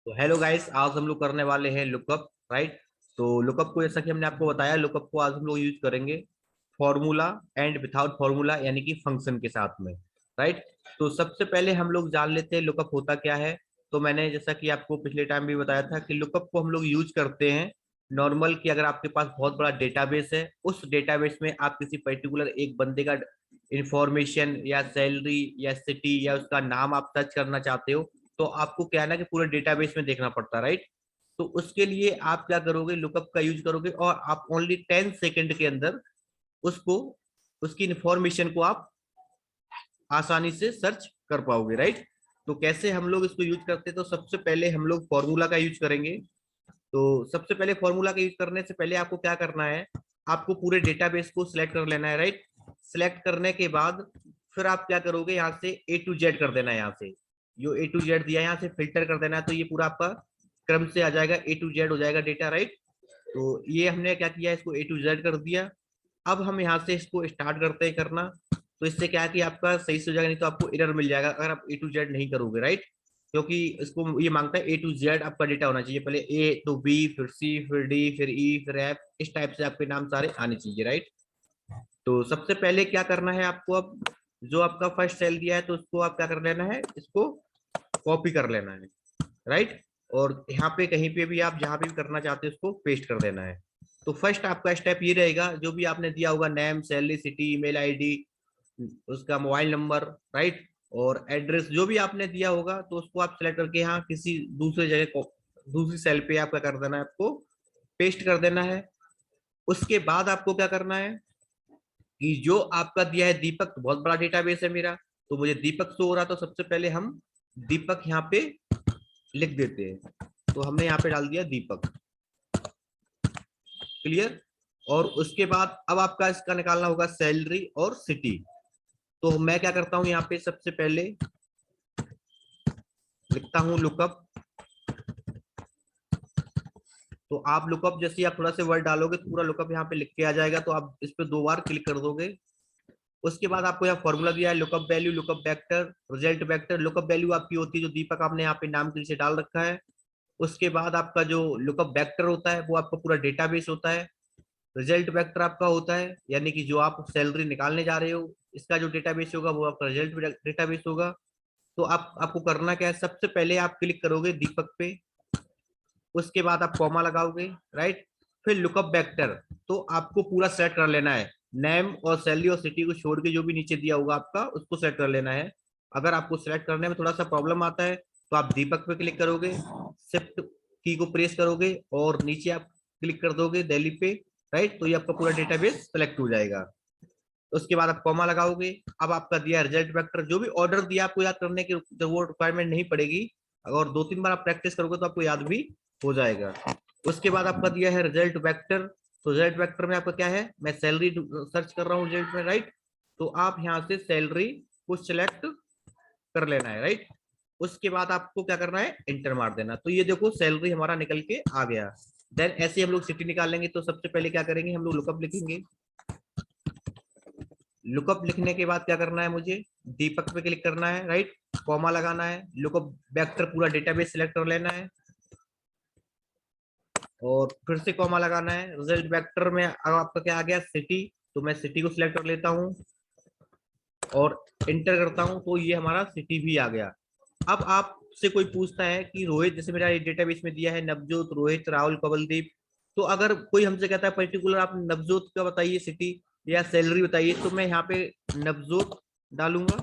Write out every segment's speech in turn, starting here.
तो hello guys, आज हम लोग करने वाले हैं लुकअप, राइट। तो लुकअप को जैसा कि हमने आपको बताया, लुकअप को आज हम लोग यूज करेंगे फॉर्मूला एंड विथआउट फॉर्मूला, यानी कि फंक्शन के साथ में, राइट। तो सबसे पहले हम लोग जान लेते हैं लुकअप होता क्या है। तो मैंने जैसा कि आपको पिछले टाइम भी बताया था कि लुकअप को हम लोग यूज करते हैं नॉर्मल, कि अगर आपके पास बहुत बड़ा डेटाबेस है, उस डेटाबेस में आप किसी पर्टिकुलर एक बंदे का इंफॉर्मेशन या सैलरी या सिटी या उसका नाम आप सर्च करना चाहते हो, तो आपको क्या है ना कि पूरे डेटाबेस में देखना पड़ता है, राइट। तो उसके लिए आप क्या करोगे, लुकअप का यूज करोगे और आप ओनली 10 सेकंड के अंदर उसको, उसकी इंफॉर्मेशन को आप आसानी से सर्च कर पाओगे, राइट। तो कैसे हम लोग इसको यूज करते हैं, तो सबसे पहले हम लोग फॉर्मूला का यूज करेंगे। तो सबसे पहले फॉर्मूला का यूज करने से पहले आपको क्या करना है, आपको पूरे डेटाबेस को सिलेक्ट कर लेना है, राइट। सिलेक्ट करने के बाद फिर आप क्या करोगे, यहाँ से ए टू जेड कर देना है, यहाँ से जो ए टू जेड दिया है यहाँ से फिल्टर कर देना है, तो ये पूरा आपका क्रम से आ जाएगा, ए टू जेड हो जाएगा डेटा, राइट। तो ये हमने क्या किया, इसको ए टू जेड कर दिया। अब हम यहाँ से इसको स्टार्ट करते हैं करना। तो इससे क्या है कि आपका सही से हो जाएगा, नहीं तो आपको एरर मिल जाएगा अगर आप ए टू जेड नहीं करोगे, राइट। क्योंकि इसको ये मांगता है ए टू जेड आपका डेटा होना चाहिए, पहले ए तो बी, फिर सी, फिर डी, फिर ई, फिर एफ, इस टाइप से आपके नाम सारे आने चाहिए, राइट। तो सबसे पहले क्या करना है आपको, अब जो आपका फर्स्ट सेल दिया है तो उसको आप क्या कर लेना है, इसको कॉपी कर लेना है, राइट। और यहाँ पे कहीं पे भी आप जहां पे भी करना चाहते हो उसको पेस्ट कर देना है। तो फर्स्ट आपका स्टेप ये रहेगा, जो भी आपने दिया होगा name, salary, city, email ID, उसका मोबाइल नंबर, राइट, और एड्रेस जो भी आपने दिया होगा, तो उसको आप सेलेक्ट करके यहाँ किसी दूसरे जगह को, दूसरी सेल पे आपका कर देना है, आपको पेस्ट कर देना है। उसके बाद आपको क्या करना है कि जो आपका दिया है दीपक, तो बहुत बड़ा डेटाबेस है मेरा, तो मुझे दीपक शो हो रहा, तो सबसे पहले हम दीपक यहाँ पे लिख देते हैं। तो हमने यहाँ पे डाल दिया दीपक, क्लियर। और उसके बाद अब आपका इसका निकालना होगा सैलरी और सिटी। तो मैं क्या करता हूँ, यहाँ पे सबसे पहले लिखता हूँ लुकअप। तो आप लुकअप जैसे आप थोड़ा से वर्ड डालोगे तो पूरा लुकअप यहाँ पे लिख के आ जाएगा, तो आप इस पे 2 बार क्लिक कर दोगे। उसके बाद आपको यहाँ फॉर्मूला दिया है, lookup value, lookup vector, result vector. Lookup value आपकी होती है जो दीपक आपने यहाँ पे नाम के नीचे डाल रखा है। उसके बाद आपका जो लुकअप वेक्टर होता है वो आपका पूरा डेटाबेस होता है। रिजल्ट वेक्टर आपका होता है, यानी कि जो आप सैलरी निकालने जा रहे हो, इसका जो डेटाबेस होगा वो आपका रिजल्ट डेटाबेस होगा। तो आपको करना क्या है, सबसे पहले आप क्लिक करोगे दीपक पे, उसके बाद आप कॉमा लगाओगे, राइट। फिर लुकअप वेक्टर, तो आपको पूरा सेट कर लेना है, नेम और सैलरी और सिटी को छोड़ के जो भी नीचे दिया होगा आपका उसको सेट कर लेना है। अगर आपको सेलेक्ट करने में थोड़ा सा प्रॉब्लम आता है तो आप दीपक पे क्लिक करोगे, शिफ्ट की को प्रेस करोगे और नीचे आप क्लिक कर दोगे दिल्ली पे, राइट। तो ये आपका पूरा डेटाबेस सेलेक्ट हो जाएगा। उसके बाद आप कॉमा लगाओगे। अब आपका दिया रिजल्ट वेक्टर, जो भी ऑर्डर दिया आपको याद करने की वो रिक्वायरमेंट नहीं पड़ेगी, अगर 2-3 बार आप प्रैक्टिस करोगे तो आपको याद भी हो जाएगा। उसके बाद आपका दिया है रिजल्ट वेक्टर। तो रिजल्ट वेक्टर में आपका क्या है, मैं सैलरी सर्च कर रहा हूँ रिजल्ट में, राइट। तो आप यहाँ से सैलरी को सिलेक्ट कर लेना है, राइट। उसके बाद आपको क्या करना है, इंटर मार देना। तो ये देखो सैलरी हमारा निकल के आ गया। देन ऐसे हम लोग सिटी निकालेंगे। तो सबसे पहले क्या करेंगे, हम लोग लुकअप लिखेंगे। लुकअप लिखने के बाद क्या करना है, मुझे दीपक पे क्लिक करना है, राइट, कॉमा लगाना है, लुकअप वेक्टर पूरा डेटाबेस सिलेक्ट कर लेना है और फिर से कॉमा लगाना है। रिजल्ट वेक्टर में अब आपका क्या आ गया, सिटी, तो मैं सिटी को सिलेक्ट कर लेता हूँ और इंटर करता हूँ, तो ये हमारा सिटी भी आ गया। अब आपसे कोई पूछता है कि रोहित, जैसे मेरा डेटाबेस में दिया है नवजोत, रोहित, राहुल, कवलदीप, तो अगर कोई हमसे कहता है पर्टिकुलर आप नवजोत का बताइए सिटी या सैलरी बताइए, तो मैं यहाँ पे नवजोत डालूंगा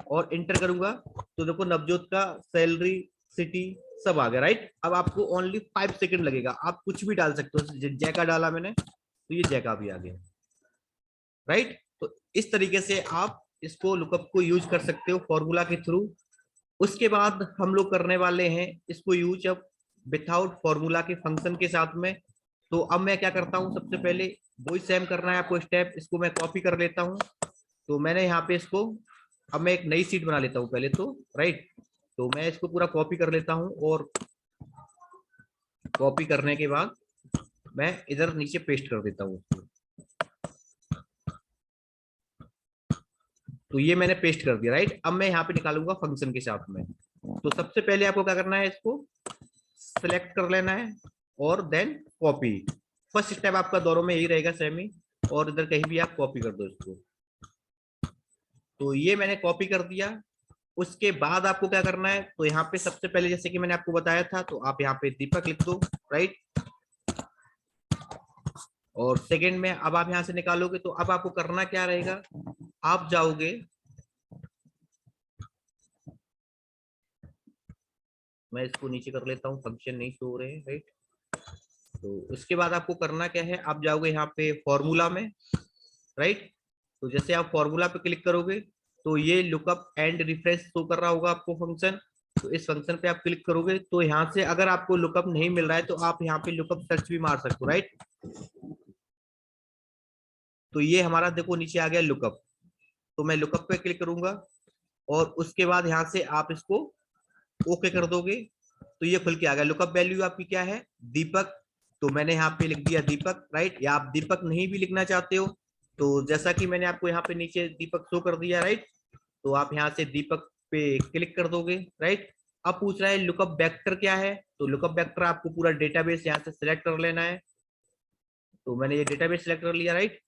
और इंटर करूंगा। तो देखो नवजोत का सैलरी, सिटी सब आ गया, राइट। अब आपको ओनली 5 सेकंड लगेगा, आप कुछ भी डाल सकते हो। जैका डाला मैंने तो ये जैका भी आ गया, राइट। तो इस तरीके से आप इसको लुकअप को यूज कर सकते हो फॉर्मूला के थ्रू। उसके बाद हम लोग करने वाले हैं इसको यूज अब विथआउट फॉर्मूला के फंक्शन के साथ में। तो अब मैं क्या करता हूँ, सबसे पहले वही सेम करना है आपको स्टेप, इसको मैं कॉपी कर लेता हूँ। तो मैंने यहाँ पे इसको, अब मैं एक नई सीट बना लेता हूँ पहले तो, राइट। तो मैं इसको पूरा कॉपी कर लेता हूँ और कॉपी करने के बाद मैं इधर नीचे पेस्ट कर देता हूँ। तो ये मैंने पेस्ट कर दिया, राइट। अब मैं यहाँ पे निकालूंगा फंक्शन के साथ में। तो सबसे पहले आपको क्या करना है, इसको सिलेक्ट कर लेना है और देन कॉपी। फर्स्ट स्टेप आपका दोनों में यही रहेगा सेम ही, और इधर कहीं भी आप कॉपी कर दो इसको। तो ये मैंने कॉपी कर दिया। उसके बाद आपको क्या करना है, तो यहाँ पे सबसे पहले जैसे कि मैंने आपको बताया था, तो आप यहाँ पे दीपक लिख दो, राइट। और सेकंड में अब आप यहाँ से निकालोगे, तो अब आपको करना क्या रहेगा, आप जाओगे, मैं इसको नीचे कर लेता हूँ, फंक्शन नहीं शो हो रहे हैं, राइट। तो उसके बाद आपको करना क्या है, आप जाओगे यहाँ पे फॉर्मूला में, राइट। तो जैसे आप फॉर्मूला पे क्लिक करोगे, तो ये लुकअप एंड रिफ्रेश शो कर रहा होगा आपको फंक्शन। तो इस फंक्शन पे आप क्लिक करोगे, तो यहाँ से अगर आपको लुकअप नहीं मिल रहा है, तो आप यहाँ पे लुकअप सर्च भी मार सकते हो, राइट। तो ये हमारा देखो नीचे आ गया लुकअप। तो मैं लुकअप पे क्लिक करूंगा और उसके बाद यहाँ से आप इसको ओके कर दोगे, तो ये खुल के आ गया। लुकअप वैल्यू आपकी क्या है, दीपक। तो मैंने यहाँ पे लिख दिया दीपक, राइट। या आप दीपक नहीं भी लिखना चाहते हो, तो जैसा कि मैंने आपको यहाँ पे नीचे दीपक शो कर दिया, राइट। तो आप यहाँ से दीपक पे क्लिक कर दोगे, राइट। अब पूछ रहा है लुकअप वेक्टर क्या है, तो लुकअप वेक्टर आपको पूरा डेटाबेस यहाँ से सिलेक्ट कर लेना है। तो मैंने ये डेटाबेस सिलेक्ट कर लिया, राइट।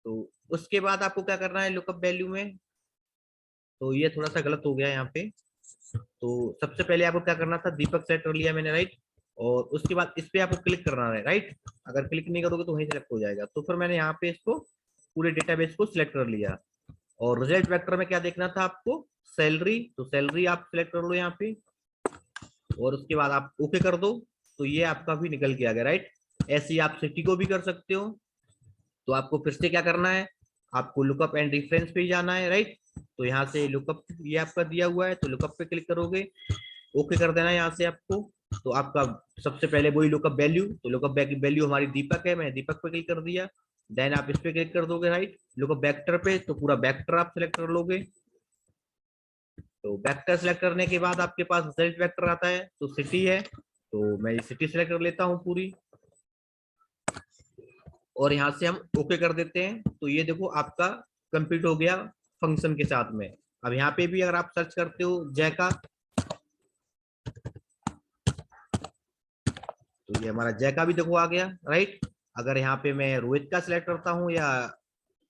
तो उसके बाद आपको क्या करना है लुकअप वैल्यू में, तो ये थोड़ा सा गलत हो गया यहाँ पे। तो सबसे पहले आपको क्या करना था, दीपक सेलेक्ट कर लिया मैंने, राइट। और उसके बाद इस पे आपको क्लिक करना है, राइट। अगर क्लिक नहीं करोगे तो वहीं सेलेक्ट हो जाएगा। तो फिर मैंने यहाँ पे इसको पूरे डेटाबेस को सिलेक्ट कर लिया। और रिजल्ट वेक्टर में क्या देखना था आपको, सैलरी। तो सैलरी आप सिलेक्ट कर लो यहाँ पे, और उसके बाद आप ओके कर दो, तो ये आपका भी निकल के आ गया, राइट। ऐसे ही आप सिटी को भी कर सकते हो। तो आपको फिर से क्या करना है, आपको लुकअप एंड रेफरेंस पे जाना है, राइट। तो यहाँ से लुकअप ये आपका दिया हुआ है, तो लुकअप पे क्लिक करोगे, ओके कर देना है यहाँ से आपको। तो आपका सबसे पहले वही लुकअप वैल्यू, तो लुकअप वैल्यू हमारी दीपक है, मैं दीपक पे क्लिक कर दिया। देन आप इस पे क्लिक कर दोगे, राइट, लुकअप वेक्टर पे, तो पूरा वेक्टर आप सिलेक्ट कर लोगे। तो वेक्टर सिलेक्ट करने के बाद आपके पास रिजल्ट वेक्टर आता है, तो सिटी है, तो मैं ये सिटी सिलेक्ट कर लेता हूँ पूरी। और यहाँ से हम ओके कर देते हैं। तो ये देखो आपका कंप्लीट हो गया फंक्शन के साथ में। अब यहाँ पे भी अगर आप सर्च करते हो जैका, तो ये हमारा जैका भी देखो आ गया, राइट। अगर यहाँ पे मैं रोहित का सिलेक्ट करता हूँ या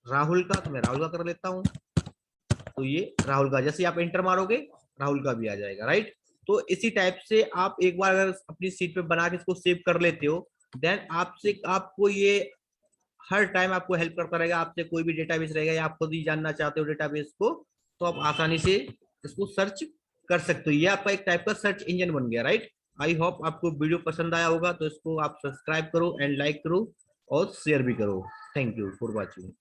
राहुल का, तो मैं राहुल का कर लेता हूँ। तो ये राहुल का, जैसे आप इंटर मारोगे राहुल का भी आ जाएगा, राइट। तो इसी टाइप से आप एक बार अगर अपनी सीट पे बना के इसको सेव कर लेते हो, देन आपसे आपको ये हर टाइम आपको हेल्प करता रहेगा। आपसे कोई भी डेटाबेस रहेगा या आप खुद ही जानना चाहते हो डेटाबेस को, तो आप आसानी से इसको सर्च कर सकते हो। ये आपका एक टाइप का सर्च इंजन बन गया, राइट। आई होप आपको वीडियो पसंद आया होगा, तो इसको आप सब्सक्राइब करो एंड लाइक करो और शेयर भी करो। Thank you for watching.